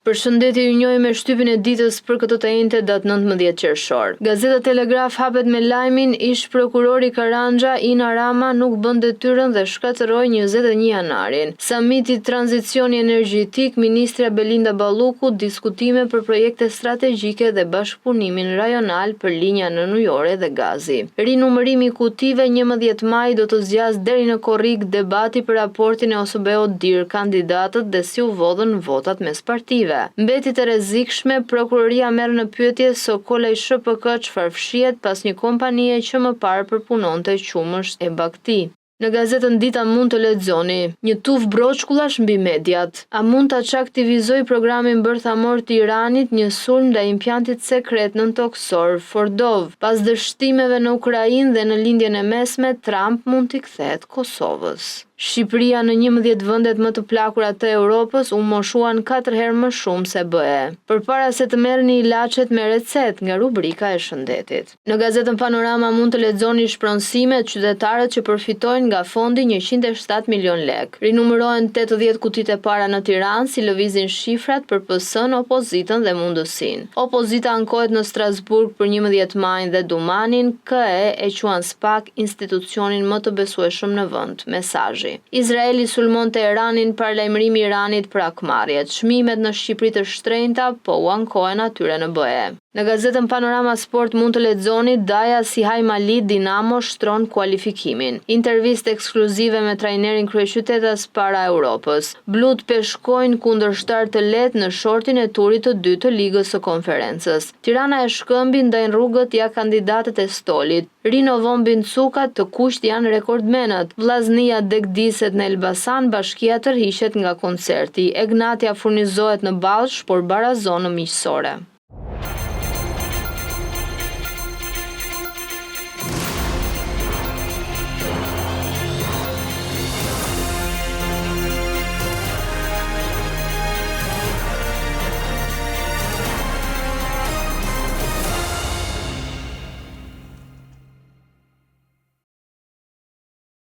Përshëndetje, ju njohim me shtypin e ditës për këtë të njëjtë datë 19 qershor. Gazeta Telegraf hapet me lajmin ish prokurori Karanja Ina Rama nuk bën detyrën dhe shkatërroi 21 janarin. Samiti tranzicioni energjetik, ministra Belinda Balluku diskutime për projekte strategjike dhe bashkëpunimin rajonal për linja nënujore dhe gazi. Rinumërimi i kutive 11 maj do të zgjas deri në korrik debati për raportin e OSBE-dir, kandidatët dhe si u vodhën votat mes partive. Mbeti të rrezikshme, prokuroria merr në pyetje Sokola i SHPK çfarë fshihet pas një kompanie që më parë përpunonte qumësht e Bakti. Në gazetën Dita mund të lexoni: një tuf broçkullash mbi mediat. A mund ta çaktivizoj programin bërthamor të Iranit një sulm ndaj impjantit sekret nën toksor Fordov? Pas dështimeve në Ukrainë dhe në lindjen e mesme, Trump mund t'i kthehet Kosovës. Shqipëria në 11 vendet më të plakura të Europës u moshuan 4 herë më shumë se BE. Përpara se të merrni ilaçet me recetë nga rubrika e shëndetit. Në gazetën Panorama mund të lexoni shpronësimet qytetarët që përfitojnë nga fondi 107 milion lek. Rinumërohen 80 kutit e para në Tiranë, si lëvizin shifrat për PS-n, opozitën dhe mundësinë. Opozita ankohet në Strasburg për 11 majin dhe Dumanin, KE e quan SPAK institucionin më të besueshëm në vend. Mesazh: Izraeli sulmon Teheranin, paralajmërimi i Iranit për akmarrjet. Çmimet në Shqipëri të shtrenjta po u ankohen atyre në BE. Në gazetën Panorama Sport mund të lexoni: Daja si Hajmali, Dinamo shtron kualifikimin. Intervistë ekskluzive me trajnerin kryeqytetas para Europës. Blut peshkojnë kundërshtar të lehtë në shortin e turit të dytë të Ligës së Konferencës. Tirana e shkëmbi ndajnë rrugët ja kandidatët e Stolit. Rinovon Bincuka, të kuqt janë rekordmenët. Vllaznia degdiset në Elbasan, bashkia tërhiqet nga koncerti. Egnatia furnizohet në Ballsh, por barazon në miqësore.